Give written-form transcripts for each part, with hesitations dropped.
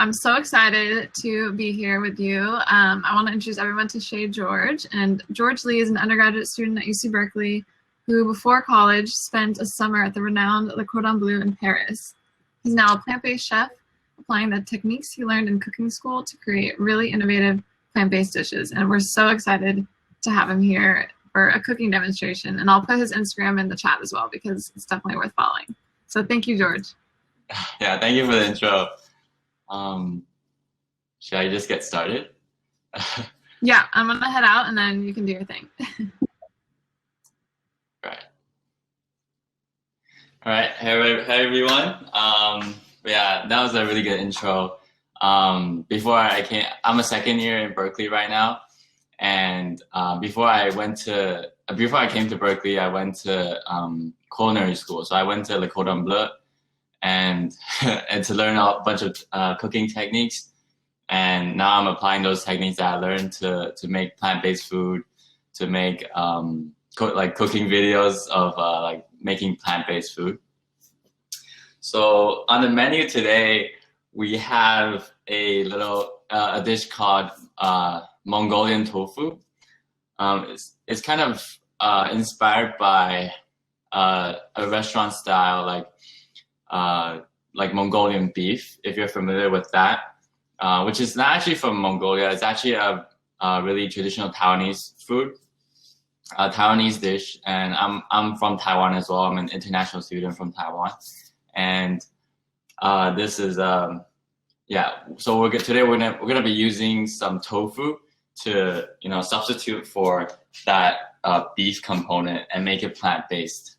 I'm so excited to be here with you. I want to introduce everyone to Chez Jorge. And George Lee is an undergraduate student at UC Berkeley who, before college, spent a summer at the renowned Le Cordon Bleu in Paris. He's now a plant-based chef, applying the techniques he learned in cooking school to create really innovative plant-based dishes. And we're so excited to have him here for a cooking demonstration. And I'll put his Instagram in the chat as well because it's definitely worth following. So thank you, George. Yeah, thank you for the intro. Should I just get started? Yeah, I'm gonna head out and then you can do your thing. Right. All right, hey everyone. Yeah, that was a really good intro. Before I came, I'm a second year in Berkeley right now, and before I came to Berkeley, I went to culinary school. So I went to Le Cordon Bleu, and and to learn a bunch of cooking techniques. And now I'm applying those techniques that I learned to make plant-based food, to make cooking videos of like making plant-based food. So on the menu today, we have a dish called Mongolian tofu. It's kind of inspired by a restaurant style like Mongolian beef, if you're familiar with that, which is not actually from Mongolia. It's actually a really traditional Taiwanese food, a Taiwanese dish. And I'm from Taiwan as well. I'm an international student from Taiwan. And this is so today we're gonna be using some tofu to substitute for that beef component and make it plant-based.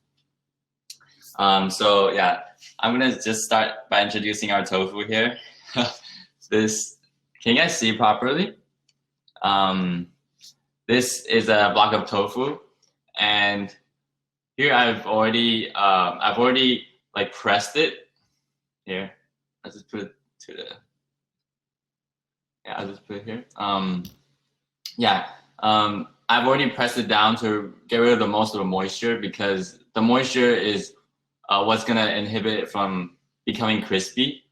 So yeah, I'm gonna just start by introducing our tofu here. Can you guys see properly? This is a block of tofu, and here I've already like pressed it. Here, I'll just put it I'll just put it here. I've already pressed it down to get rid of the most of the moisture, because the moisture is what's gonna inhibit it from becoming crispy.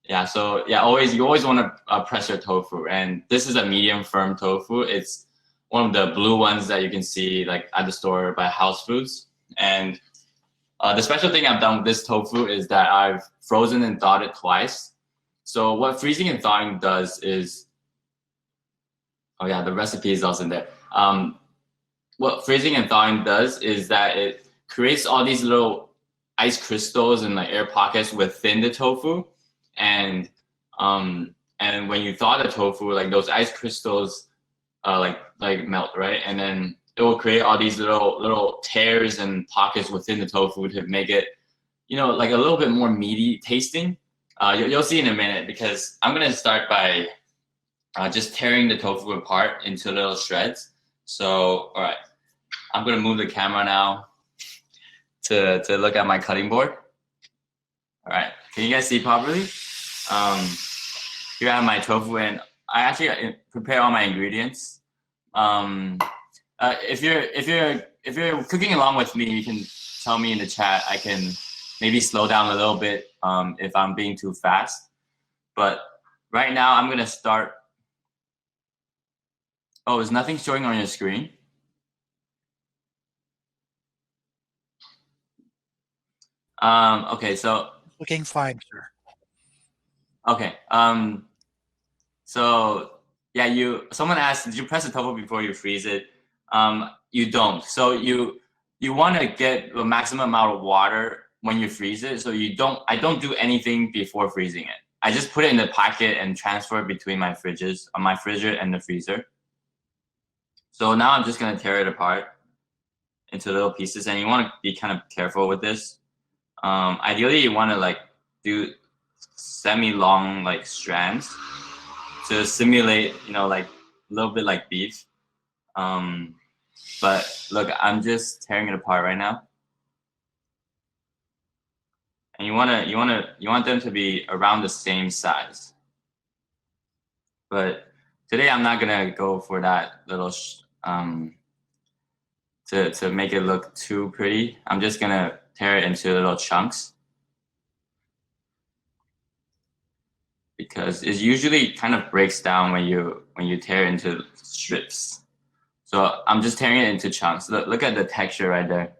Yeah, so yeah, you always want to press your tofu, and this is a medium firm tofu. It's one of the blue ones that you can see like at the store by House Foods. And the special thing I've done with this tofu is that I've frozen and thawed it twice. So what freezing and thawing does is, oh yeah, the recipe is also in there. What freezing and thawing does is that it creates all these little ice crystals and like air pockets within the tofu, and when you thaw the tofu, like those ice crystals like melt, right? And then it will create all these little tears and pockets within the tofu to make it, like a little bit more meaty tasting. You'll see in a minute, because I'm gonna start by just tearing the tofu apart into little shreds. So, all right, I'm gonna move the camera now to look at my cutting board. All right, can you guys see properly? Here I have my tofu, and I actually prepare all my ingredients. If you're cooking along with me, you can tell me in the chat. I can maybe slow down a little bit if I'm being too fast. But right now I'm gonna start. Oh, is nothing showing on your screen? Okay, so looking fine, sir. Okay. So yeah, someone asked, did you press the tofu before you freeze it? You don't. So you want to get the maximum amount of water when you freeze it. So I don't do anything before freezing it. I just put it in the packet and transfer it between my fridges, my freezer and the freezer. So now I'm just gonna tear it apart into little pieces, and you want to be kind of careful with this. Ideally, you want to like do semi-long like strands to simulate, like a little bit like beef. But look, I'm just tearing it apart right now. And you want them to be around the same size. But today I'm not gonna go for that little to make it look too pretty. I'm just gonna tear it into little chunks. because it usually kind of breaks down when you tear it into strips. So I'm just tearing it into chunks. Look at the texture right there.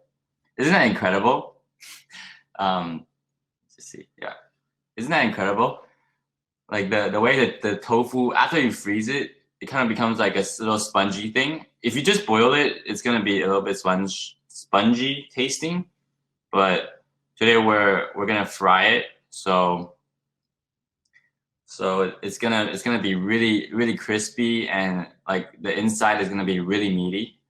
Isn't that incredible? Let's see. Yeah, isn't that incredible? Like the way that the tofu, after you freeze it, it kind of becomes like a little spongy thing. If you just boil it, it's gonna be a little bit spongy tasting. But today we're gonna fry it, so it's gonna be really crispy, and like the inside is gonna be really meaty.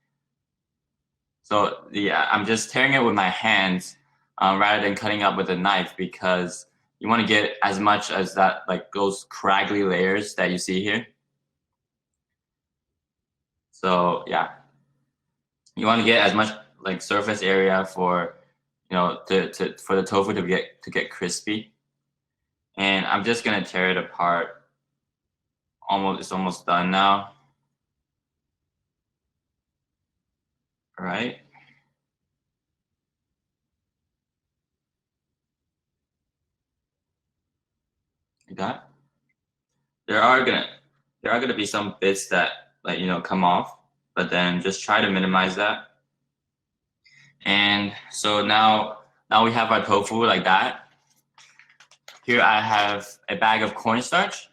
So yeah, I'm just tearing it with my hands rather than cutting up with a knife, because you want to get as much as that, like those craggly layers that you see here. So yeah, you want to get as much like surface area for, you know, for the tofu to get crispy. And I'm just gonna tear it apart. It's almost done now. All right. Like that. There are gonna be some bits that, like, you know, come off, but then just try to minimize that. And so now we have our tofu like that. Here I have a bag of cornstarch.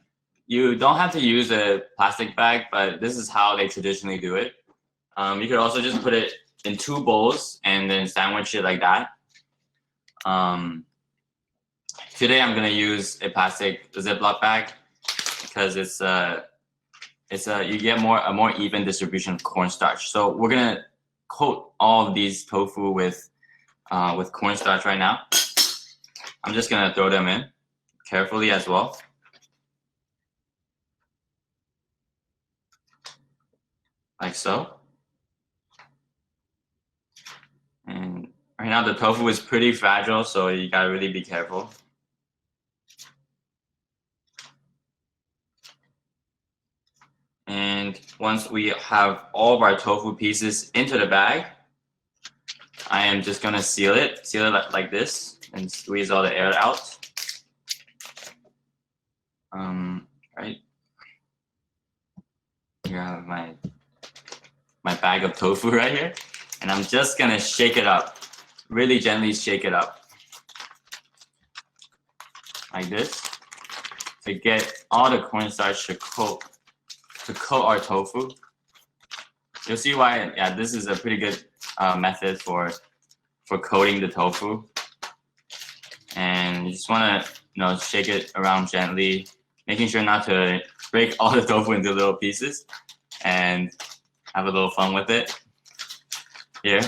You don't have to use a plastic bag, but this is how they traditionally do it. You could also just put it in 2 bowls and then sandwich it like that. Today I'm gonna use a plastic Ziploc bag because you get a more even distribution of cornstarch. So we're gonna coat all of these tofu with cornstarch right now. I'm just gonna throw them in carefully as well. Like so. And right now the tofu is pretty fragile, so you gotta really be careful. And once we have all of our tofu pieces into the bag, I am just gonna seal it like this and squeeze all the air out. Right. Here I have my bag of tofu right here, and I'm just gonna shake it up, really gently shake it up, like this, to get all the cornstarch to coat our tofu. You'll see why. Yeah, this is a pretty good method for coating the tofu. And you just want to, you know, shake it around gently, making sure not to break all the tofu into little pieces, and have a little fun with it. Here,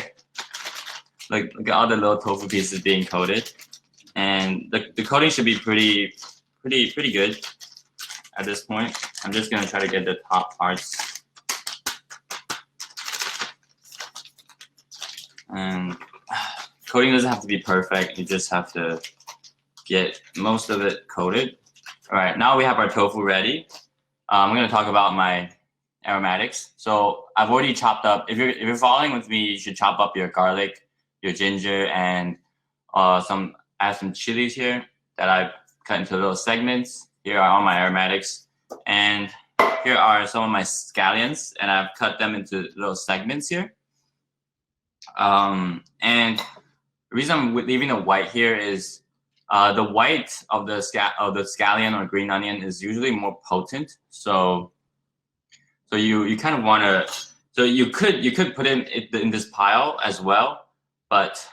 look at all the little tofu pieces being coated, and the coating should be pretty good at this point. I'm just gonna try to get the top parts. And coating doesn't have to be perfect. You just have to get most of it coated. All right, now we have our tofu ready. I'm going to talk about my aromatics. So I've already chopped up. If you're following with me, you should chop up your garlic, your ginger, and add some chilies here that I've cut into little segments. Here are all my aromatics, and here are some of my scallions, and I've cut them into little segments here. And the reason I'm leaving the white here is the white of the scallion or green onion is usually more potent. So you kind of want to. So you could put it in this pile as well, but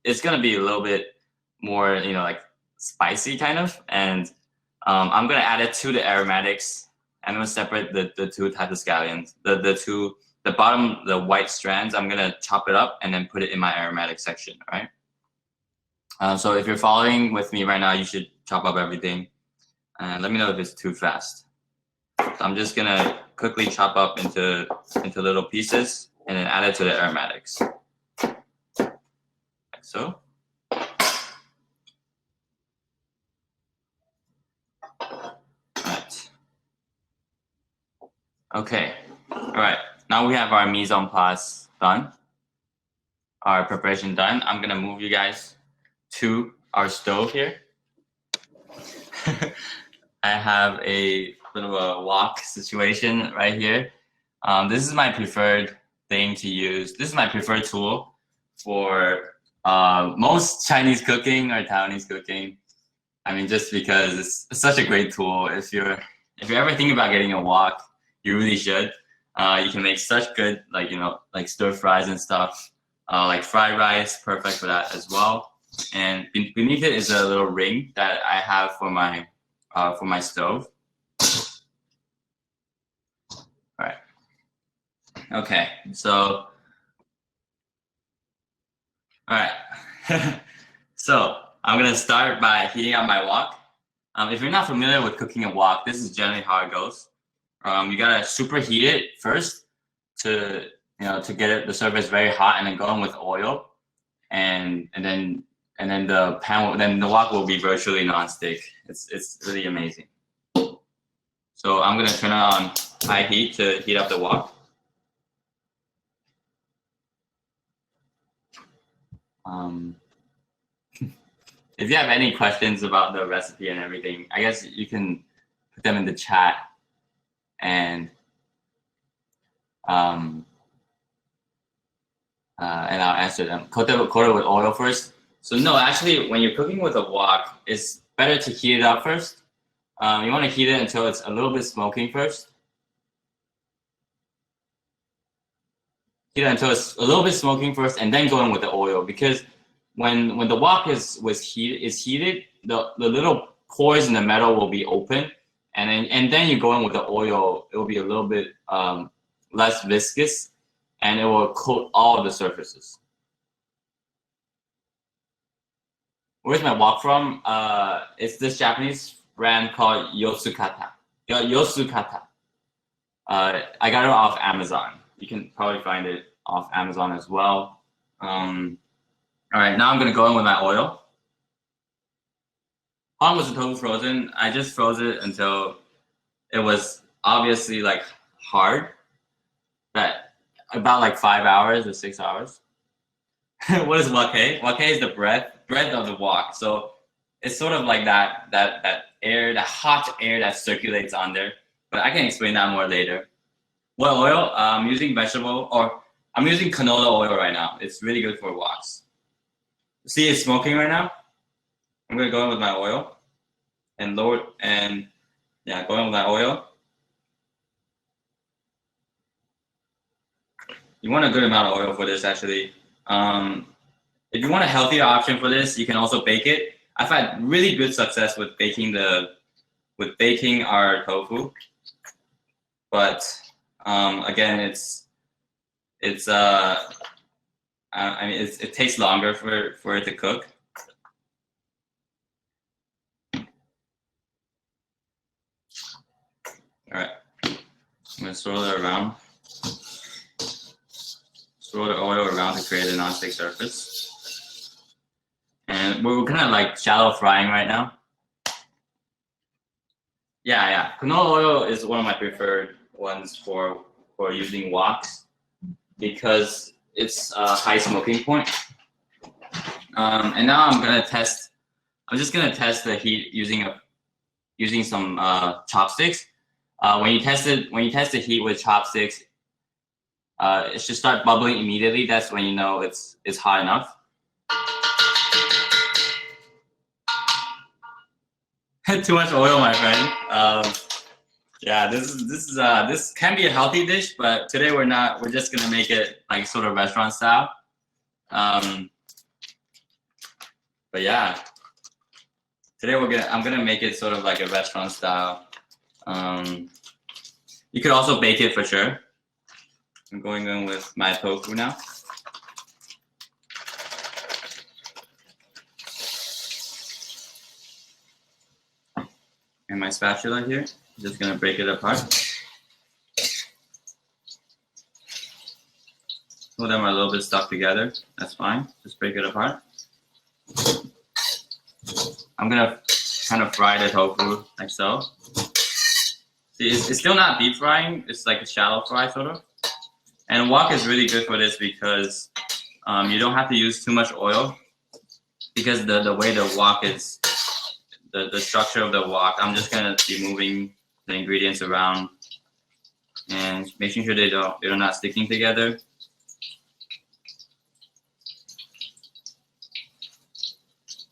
it's gonna be a little bit more, you know, like spicy kind of. And I'm gonna add it to the aromatics. I'm gonna separate the 2 types of scallions. The bottom, the white strands, I'm gonna chop it up and then put it in my aromatic section, all right? So if you're following with me right now, you should chop up everything. Let me know if it's too fast. So I'm just gonna quickly chop up into little pieces and then add it to the aromatics. Like so. Right. Okay. All right. Now we have our mise en place done. Our preparation done. I'm gonna move you guys to our stove here. I have a bit of a wok situation right here. This is my preferred thing to use. This is my preferred tool for most Chinese cooking or Taiwanese cooking. I mean, just because it's such a great tool. If you're ever thinking about getting a wok, you really should. You can make such good, like stir fries and stuff, like fried rice, perfect for that as well. And beneath it is a little ring that I have for my stove. All right. Okay. So, all right. So I'm gonna start by heating up my wok. If you're not familiar with cooking a wok, this is generally how it goes. You gotta superheat it first to get the surface very hot, and then go in with oil, and then the wok will be virtually non-stick. It's really amazing. So I'm gonna turn it on high heat to heat up the wok. If you have any questions about the recipe and everything, I guess you can put them in the chat, and I'll answer them. Coat it with oil first. So no, actually, when you're cooking with a wok, it's better to heat it up first. You want to heat it until it's a little bit smoking first. Heat it until it's a little bit smoking first, and then go in with the oil, because when the wok is heated, the little pores in the metal will be open, and then you go in with the oil. It will be a little bit less viscous, and it will coat all of the surfaces. Where's my wok from? It's this Japanese brand called Yotsukata. Yotsukata. I got it off Amazon. You can probably find it off Amazon as well. All right, now I'm gonna go in with my oil. How long was the tofu frozen? I just froze it until it was obviously like hard. That about like 5 hours or 6 hours. What is wake? Wake is the breath of the wok. So it's sort of like that air, that hot air that circulates on there. But I can explain that more later. What oil? I'm using I'm using canola oil right now. It's really good for woks. See, it's smoking right now. I'm gonna go in with my oil and go in with my oil. You want a good amount of oil for this, actually. If you want a healthier option for this, you can also bake it. I've had really good success with baking our tofu, but again, it takes longer for it to cook. All right, I'm gonna swirl it around. Swirl the oil around to create a non-stick surface. And we're kind of like shallow frying right now. Yeah. Canola oil is one of my preferred ones for using woks, because it's a high smoking point. And now I'm just gonna test the heat using some chopsticks. When you test the heat with chopsticks, it should start bubbling immediately. That's when you know it's hot enough. Too much oil, my friend. Yeah, this can be a healthy dish, but today we're not. We're just gonna make it like sort of restaurant style. But yeah, today I'm gonna make it sort of like a restaurant style. You could also bake it for sure. I'm going in with my tofu now. And my spatula here. Just gonna break it apart. Some of them are a little bit stuck together. That's fine. Just break it apart. I'm gonna kind of fry the tofu like so. See, it's still not deep frying. It's like a shallow fry sort of. And wok is really good for this because you don't have to use too much oil, because the way the wok is, the structure of the wok, I'm just gonna be moving the ingredients around and making sure they're not sticking together.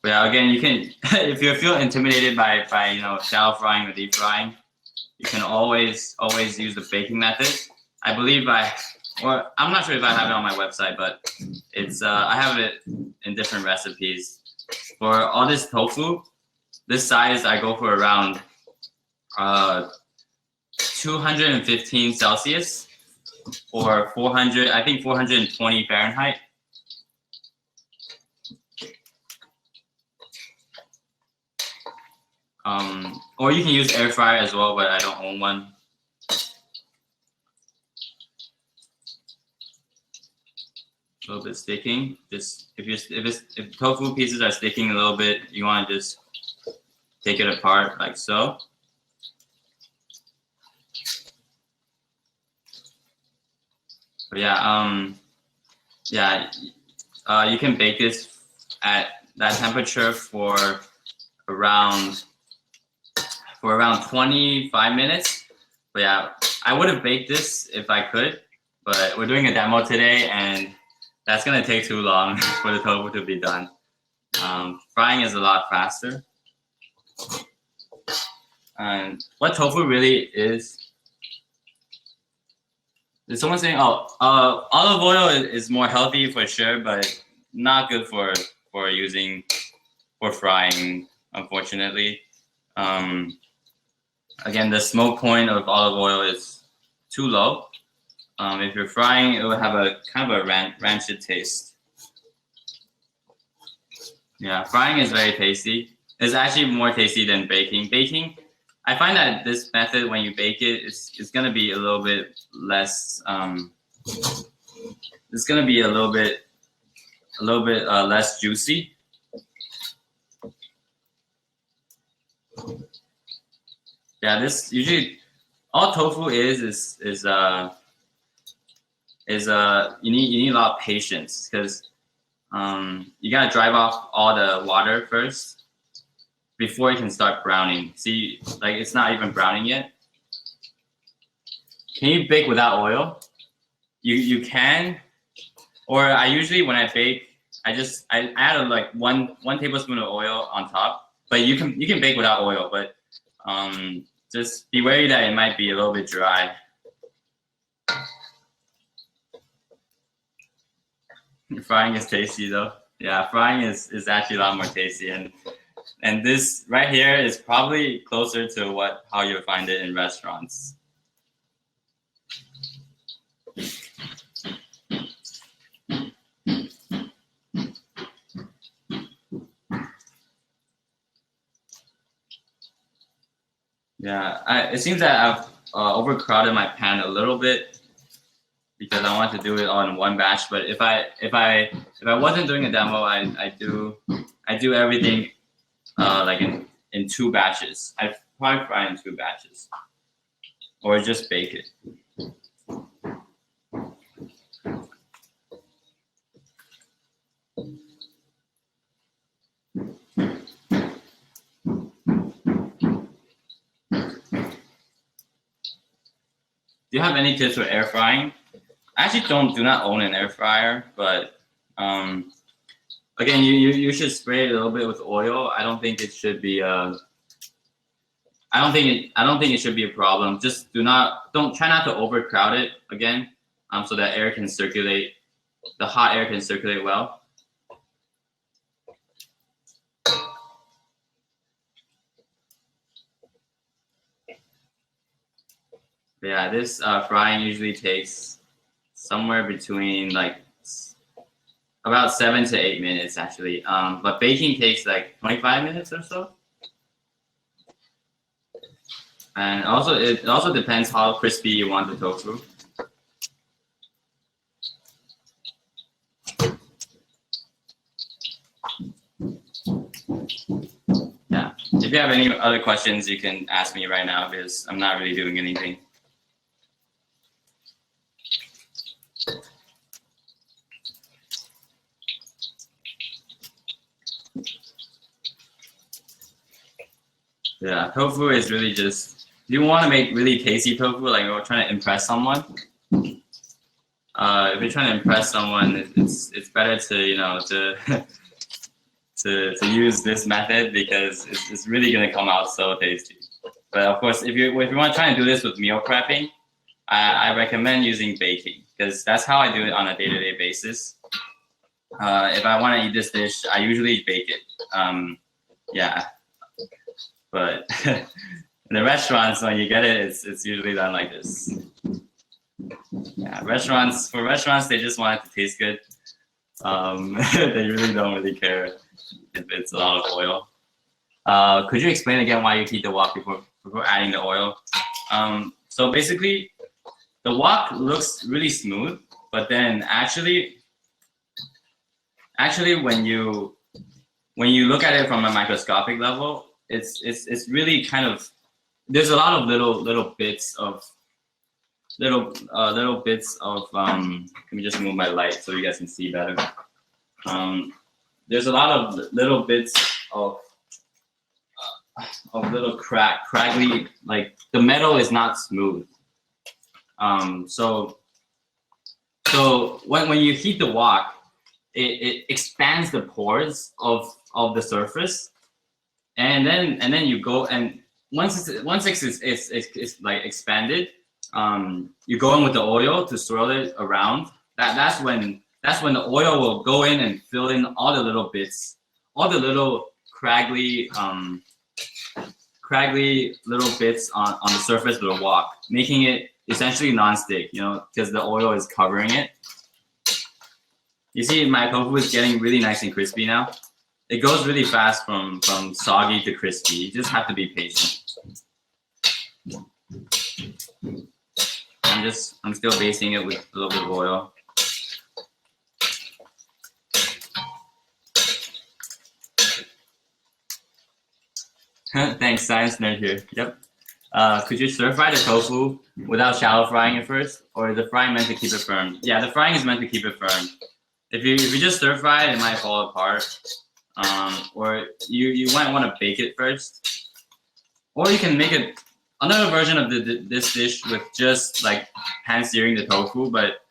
But yeah, again, you can if you feel intimidated by shallow frying or deep frying, you can always use the baking method. I believe I'm not sure if I have it on my website, but it's I have it in different recipes. For all this tofu, this size I go for around 215 Celsius or 420 Fahrenheit. Or you can use air fryer as well, but I don't own one. A little bit sticking. Just if tofu pieces are sticking a little bit, you want to just take it apart like so. But you can bake this at that temperature for around 25 minutes. But yeah, I would have baked this if I could, but we're doing a demo today and that's gonna take too long for the tofu to be done. Frying is a lot faster. And what tofu really is someone saying, olive oil is more healthy for sure, but not good for frying, unfortunately. Again, the smoke point of olive oil is too low. If you're frying, it will have a kind of a rancid taste. Yeah, frying is very tasty. It's actually more tasty than baking. Baking, I find that this method, when you bake it, it's gonna be a little bit less. It's gonna be a little bit less juicy. Yeah, this usually all tofu is you need a lot of patience because you gotta drive off all the water first before it can start browning. See, like it's not even browning yet. Can you bake without oil? You can, or I usually when I bake, I add like one tablespoon of oil on top. But you can bake without oil, but just be wary that it might be a little bit dry. Frying is tasty though. Yeah, frying is actually a lot more tasty, and this right here is probably closer to how you'll find it in restaurants. Yeah, it seems that I've overcrowded my pan a little bit because I want to do it all in one batch. But if I wasn't doing a demo, I do everything like in two batches. I probably fry in two batches, or just bake it. Do you have any tips for air frying? I actually do not own an air fryer, but again, you should spray it a little bit with oil. I don't think it should be I don't think it should be a problem. Just try not to overcrowd it again, so that air can circulate. The hot air can circulate well. But yeah, this frying usually takes somewhere between like about 7 to 8 minutes actually. But baking takes like 25 minutes or so. And also, it also depends how crispy you want the tofu. Yeah. If you have any other questions, you can ask me right now because I'm not really doing anything. Yeah, tofu is really just, if you want to make really tasty tofu, like you're trying to impress someone, if you're trying to impress someone, it's better to, you know, to use this method because it's really gonna come out so tasty. But of course, if you want to try and do this with meal prepping, I recommend using baking because that's how I do it on a day-to-day basis. If I want to eat this dish, I usually bake it. Yeah, but in the restaurants, when you get it, it's usually done like this. Yeah, for restaurants, they just want it to taste good. They really don't really care if it's a lot of oil. Could you explain again why you heat the wok before adding the oil? So basically, the wok looks really smooth, but then actually when you look at it from a microscopic level, it's really kind of, there's a lot of little bits of let me just move my light so you guys can see better. There's a lot of little bits of little craggly, like the metal is not smooth. So when you heat the wok, it expands the pores of the surface, and then you go, and once it's like expanded, you go in with the oil to swirl it around. That's when the oil will go in and fill in all the little bits, all the little craggly little bits on the surface of the wok, making it essentially non-stick, you know, because the oil is covering it. You see, my tofu is getting really nice and crispy now. It goes really fast from soggy to crispy. You just have to be patient. I'm still basting it with a little bit of oil. Thanks, science nerd here. Yep. Could you stir fry the tofu without shallow frying it first, or is the frying meant to keep it firm? Yeah, the frying is meant to keep it firm. If you just stir fry it, it might fall apart. Or you might want to bake it first, or you can make it another version of this dish with just like hand searing the tofu, but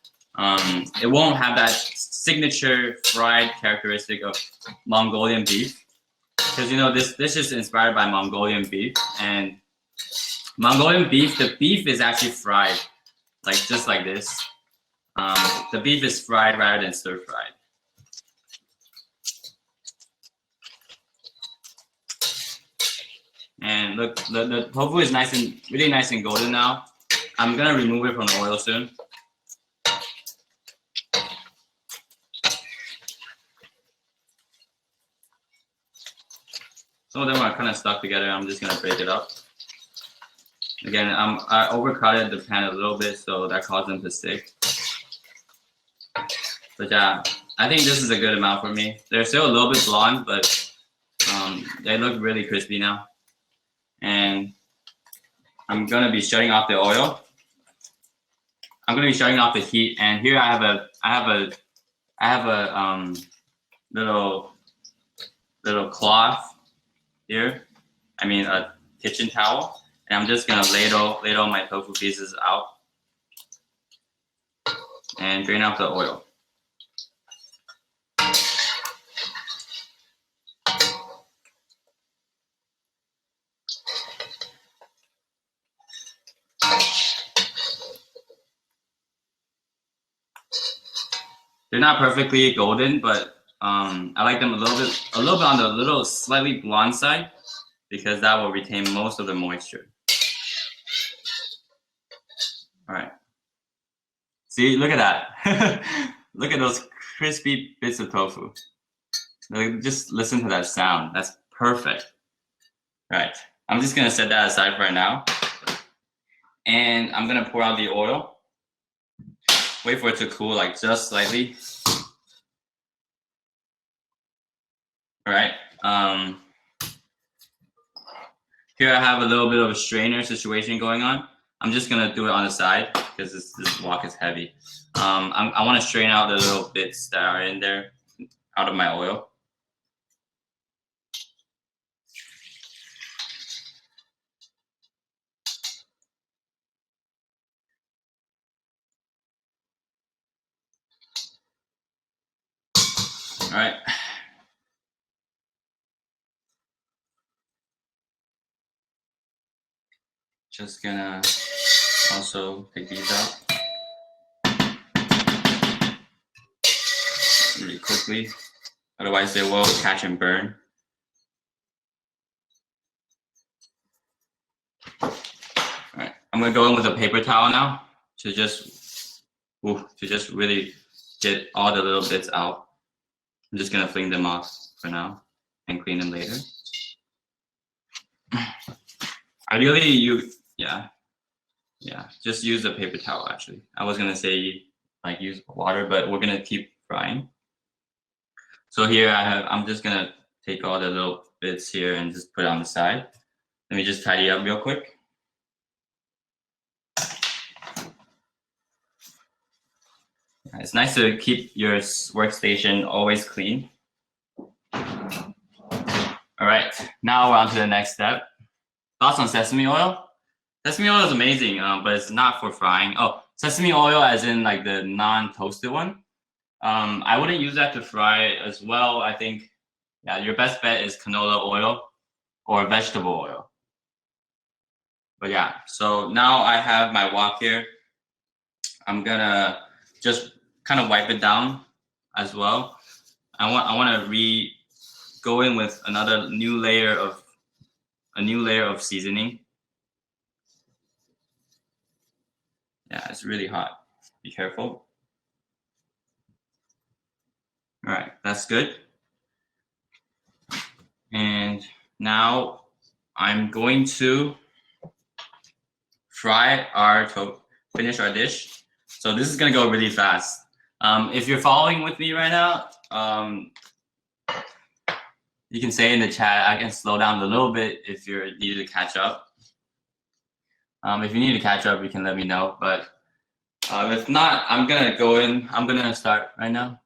it won't have that signature fried characteristic of Mongolian beef, because you know this dish is inspired by Mongolian beef, and Mongolian beef, the beef is actually fried, like just like this. The beef is fried rather than stir fried. And look, the tofu is really nice and golden now. I'm gonna remove it from the oil soon. Some of them are kind of stuck together. I'm just gonna break it up. Again, I overcrowded the pan a little bit, so that caused them to stick. But yeah, I think this is a good amount for me. They're still a little bit blonde, but they look really crispy now. And I'm gonna be shutting off the oil. I'm gonna be shutting off the heat. And here I have a little cloth here. I mean a kitchen towel. And I'm just gonna ladle my tofu pieces out and drain off the oil. They're not perfectly golden, but I like them a little bit on the slightly blonde side, because that will retain most of the moisture. All right. See, look at that. Look at those crispy bits of tofu. Just listen to that sound. That's perfect. All right. I'm just gonna set that aside for now, and I'm gonna pour out the oil. Wait for it to cool, like just slightly. All right. Here I have a little bit of a strainer situation going on. I'm just gonna do it on the side because this wok is heavy. I want to strain out the little bits that are in there out of my oil. All right. Just gonna also take these out really quickly. Otherwise they will catch and burn. All right, I'm gonna go in with a paper towel now to just really get all the little bits out. I'm just gonna fling them off for now and clean them later. Ideally, just use a paper towel. Actually, I was gonna say like use water, but we're gonna keep frying. So here I'm just gonna take all the little bits here and just put it on the side. Let me just tidy up real quick. It's nice to keep your workstation always clean. All right, now we're on to the next step. Thoughts on sesame oil? Sesame oil is amazing, but it's not for frying. Oh, sesame oil as in like the non-toasted one. I wouldn't use that to fry as well. I think, yeah, your best bet is canola oil or vegetable oil. But yeah, so now I have my wok here. I'm gonna just kind of wipe it down as well. I want to go in with a new layer of seasoning. Yeah, it's really hot. Be careful. All right, that's good. And now I'm going to finish our dish. So this is gonna go really fast. If you're following with me right now, you can say in the chat, I can slow down a little bit if you're needed to catch up. If you need to catch up, you can let me know. But if not, I'm gonna go in. I'm gonna start right now.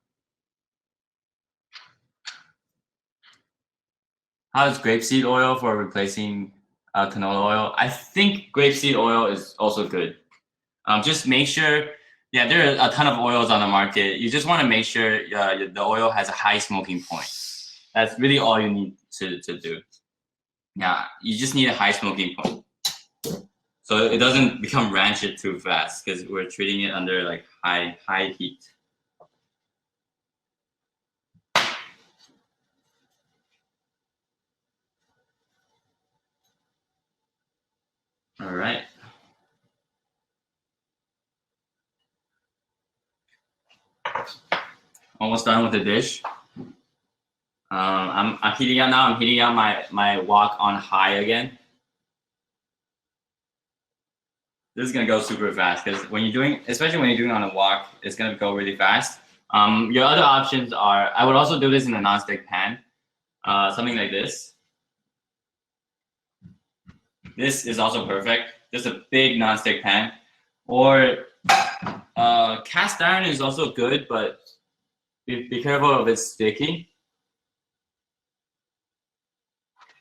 How is grapeseed oil for replacing canola oil? I think grapeseed oil is also good. Just make sure, yeah, there are a ton of oils on the market. You just want to make sure the oil has a high smoking point. That's really all you need to do. Yeah, you just need a high smoking point. So it doesn't become rancid too fast because we're treating it under like high heat. All right. Almost done with the dish. I'm heating out now. I'm heating out my wok on high again. This is gonna go super fast because especially when you're doing on a wok, it's gonna go really fast. Your other options are, I would also do this in a nonstick pan, something like this. This is also perfect. Just a big nonstick pan, or cast iron is also good, but be careful of it sticking.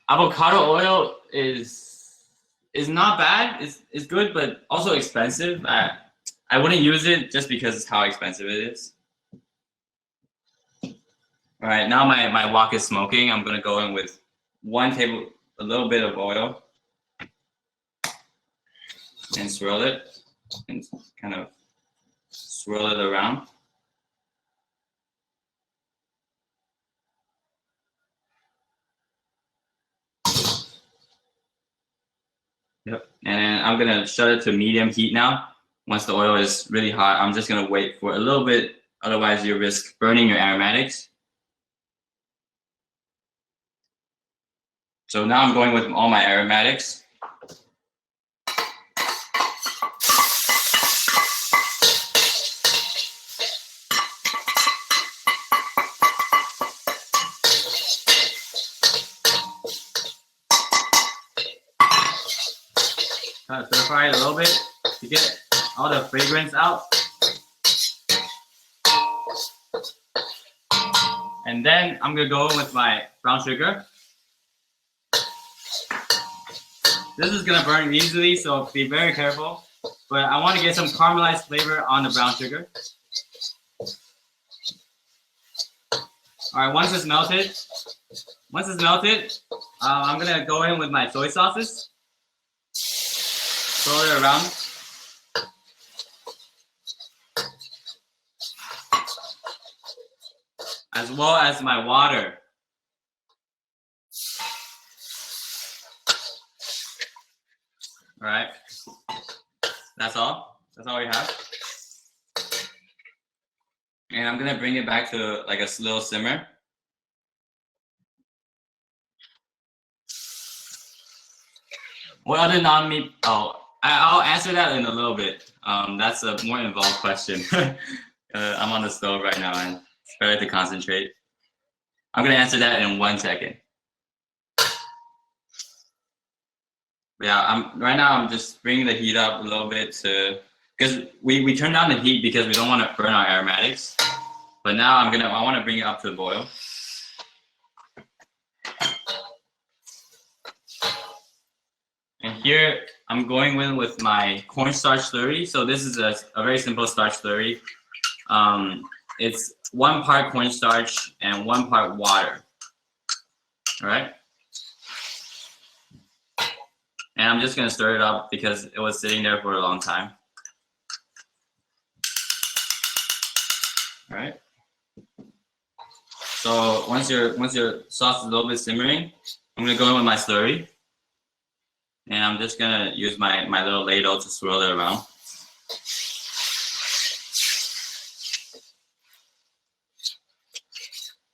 Avocado oil is not bad. It's good, but also expensive. I wouldn't use it just because it's how expensive it is. All right, now my wok is smoking. I'm gonna go in with a little bit of oil and swirl it and kind of swirl it around. Yep, and then I'm gonna shut it to medium heat now. Once the oil is really hot, I'm just gonna wait for a little bit, otherwise you risk burning your aromatics. So now I'm going with all my aromatics. Try to stir fry it a little bit to get all the fragrance out. And then I'm gonna go in with my brown sugar. This is gonna burn easily, so be very careful. But I want to get some caramelized flavor on the brown sugar. All right, once it's melted, I'm gonna go in with my soy sauces. Swirl it around. As well as my water. All right, that's all. That's all we have. And I'm gonna bring it back to like a slow simmer. What other non-meat? Oh, I'll answer that in a little bit. That's a more involved question. I'm on the stove right now, and it's better to concentrate. I'm gonna answer that in 1 second. Yeah, right now I'm just bringing the heat up a little bit because we turn down the heat because we don't want to burn our aromatics. But now I want to bring it up to the boil. And here I'm going with my cornstarch slurry. So this is a very simple starch slurry. It's 1 part cornstarch and 1 part water. All right. And I'm just gonna stir it up because it was sitting there for a long time. All right. So once your sauce is a little bit simmering, I'm gonna go in with my slurry. And I'm just gonna use my little ladle to swirl it around.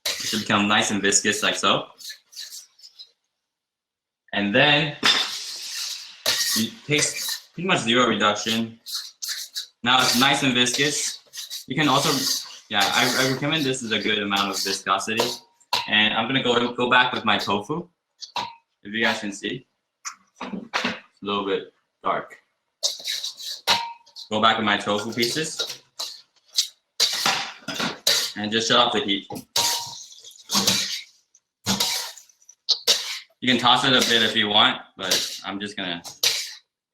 It should become nice and viscous like so. And then it takes pretty much 0 reduction. Now it's nice and viscous. You can also, yeah, I recommend this is a good amount of viscosity. And I'm gonna go back with my tofu, if you guys can see. It's a little bit dark. Go back with my tofu pieces. And just shut off the heat. You can toss it a bit if you want, but I'm just gonna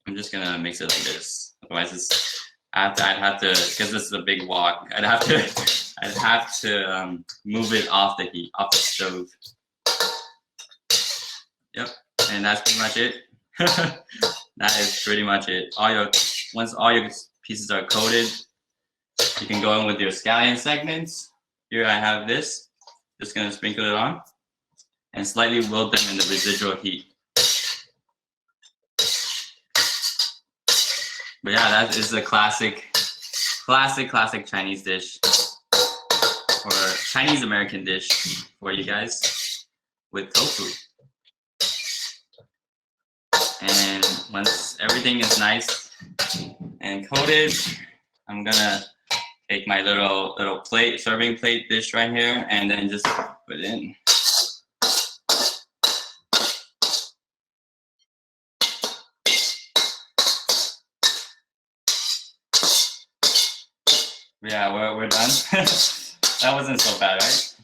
mix it like this. Otherwise, I'd have to, because this is a big wok. I'd have to move it off the heat, off the stove. Yep, and that's pretty much it. That is pretty much it. Once all your pieces are coated, you can go in with your scallion segments. Here I have this. Just gonna sprinkle it on and slightly wilt them in the residual heat. But yeah, that is a classic Chinese dish, or Chinese American dish for you guys with tofu. And once everything is nice and coated, I'm gonna take my little serving plate dish right here, and then just put it in. Yeah, we're done. That wasn't so bad, right?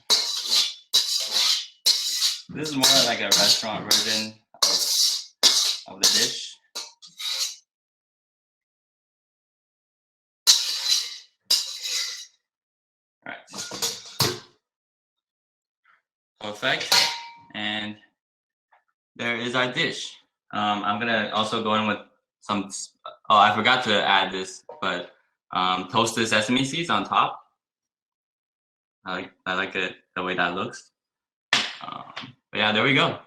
This is more like a restaurant version of the dish. All right. Perfect. And there is our dish. I'm gonna also go in with some. Oh, I forgot to add this, but toasted sesame seeds on top. I like it the way that looks. But yeah, there we go.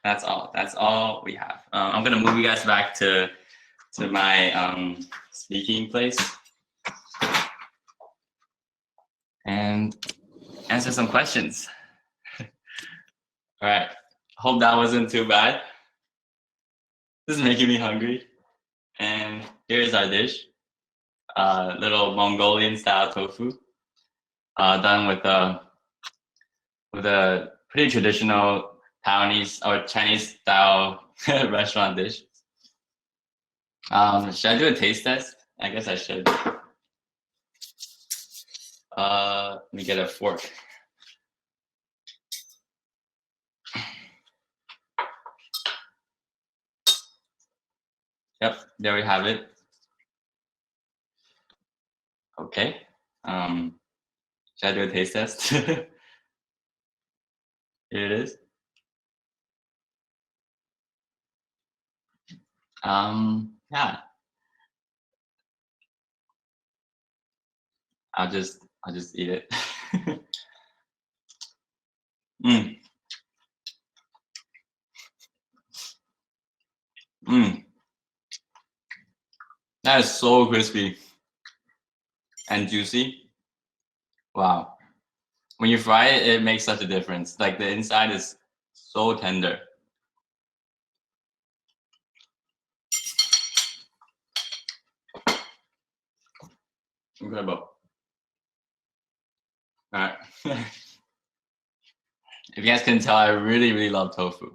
That's all we have. I'm gonna move you guys back to my speaking place and answer some questions. All right. Hope that wasn't too bad. This is making me hungry. And here's our dish. Little Mongolian style tofu. Done with a pretty traditional Taiwanese or Chinese style restaurant dish. Should I do a taste test? I guess I should. Let me get a fork. Yep, there we have it. Okay. Should I do a taste test? Here it is. Yeah. I'll just eat it. mm. Mm. That is so crispy and juicy. Wow. When you fry it, it makes such a difference. Like the inside is so tender. Incredible. All right. If you guys can tell, I really, really love tofu.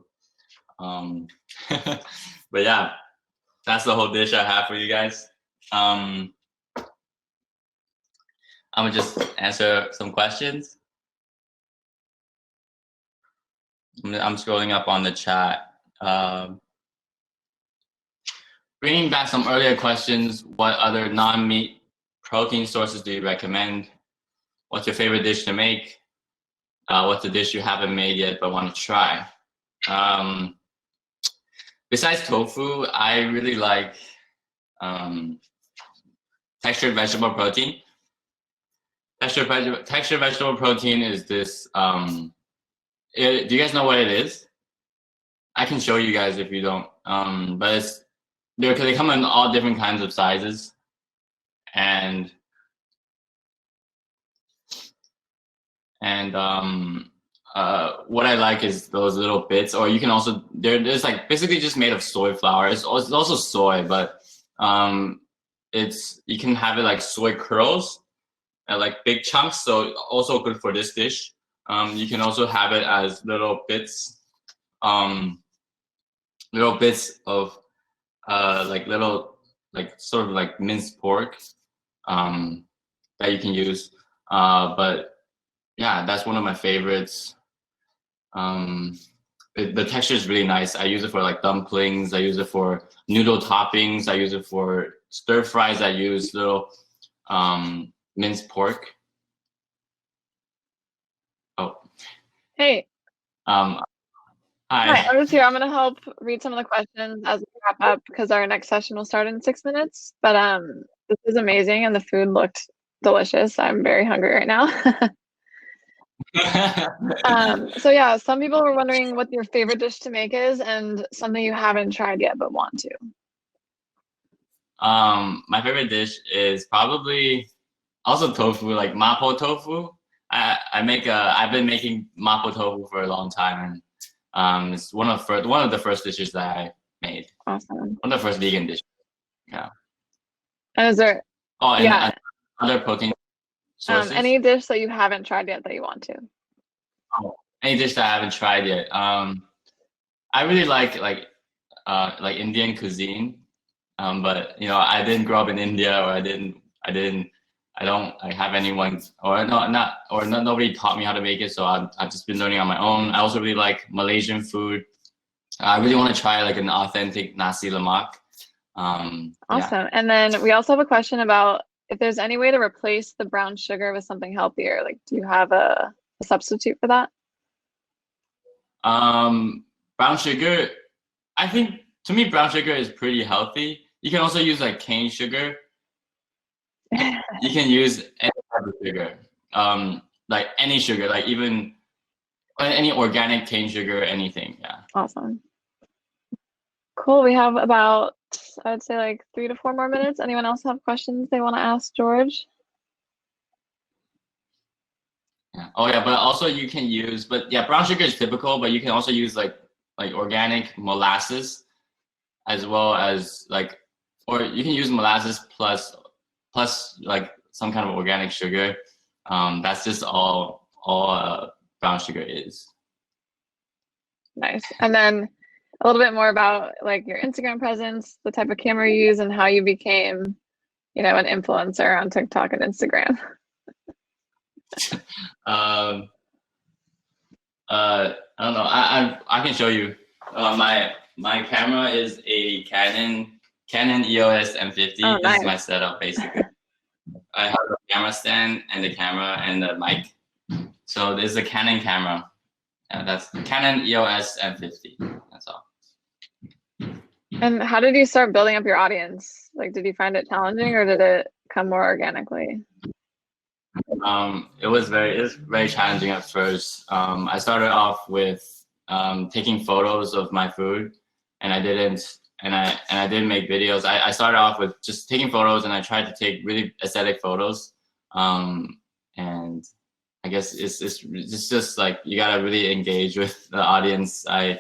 But yeah, that's the whole dish I have for you guys. I'm gonna just answer some questions. I'm scrolling up on the chat. Bringing back some earlier questions, what other non-meat protein sources do you recommend? What's your favorite dish to make? What's a dish you haven't made yet but want to try? Besides tofu, I really like textured vegetable protein. Textured vegetable protein is this. Do you guys know what it is? I can show you guys if you don't. But they come in all different kinds of sizes, and what I like is those little bits. Or you can also there's like basically just made of soy flour. It's also soy, but you can have it like soy curls. Like big chunks, so also good for this dish. You can also have it as little bits of like little sort of like minced pork that you can use. But yeah, that's one of my favorites. The texture is really nice. I use it for like dumplings. I use it for noodle toppings. I use it for stir fries. I use little minced pork. Oh. Hey. Hi. Hi, I'm just here. I'm gonna help read some of the questions as we wrap up because our next session will start in 6 minutes. But this is amazing and the food looked delicious. I'm very hungry right now. So yeah, some people were wondering what your favorite dish to make is and something you haven't tried yet but want to. My favorite dish is probably also tofu, like mapo tofu. I've been making mapo tofu for a long time, and it's one of the first dishes that I made. Awesome. One of the first vegan dishes. Yeah. And is there? Oh, and yeah. Other protein sources. Any dish that you haven't tried yet that you want to? Oh, any dish that I haven't tried yet. I really like Indian cuisine. But you know, I didn't grow up in India, or I don't have anyone, nobody taught me how to make it. So I've just been learning on my own. I also really like Malaysian food. I really want to try like an authentic nasi lemak. Awesome. Yeah. And then we also have a question about if there's any way to replace the brown sugar with something healthier. Like, do you have a substitute for that? Brown sugar, I think to me brown sugar is pretty healthy. You can also use like cane sugar. You can use any type of sugar, like any sugar, like even any organic cane sugar, anything. Yeah. Awesome. Cool. We have about, I would say, like 3 to 4 more minutes. Anyone else have questions they want to ask George? Yeah. Oh yeah, but also you can use, brown sugar is typical, but you can also use like organic molasses, as well as or you can use molasses plus like some kind of organic sugar. That's just all brown sugar is. Nice. And then a little bit more about like your Instagram presence, the type of camera you use, and how you became, you know, an influencer on TikTok and Instagram. I don't know. I can show you. My camera is a Canon EOS M50. Oh, nice. This is my setup basically. I have a camera stand and the camera and the mic. So there's a Canon camera. That's Canon EOS M50. That's all. And how did you start building up your audience? Like, did you find it challenging or did it come more organically? It was very challenging at first. I started off with taking photos of my food, and I didn't make videos. I started off with just taking photos, and I tried to take really aesthetic photos. And I guess it's just like you gotta really engage with the audience. I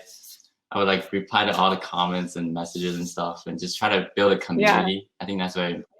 would like reply to all the comments and messages and stuff, and just try to build a community. I think that's very important.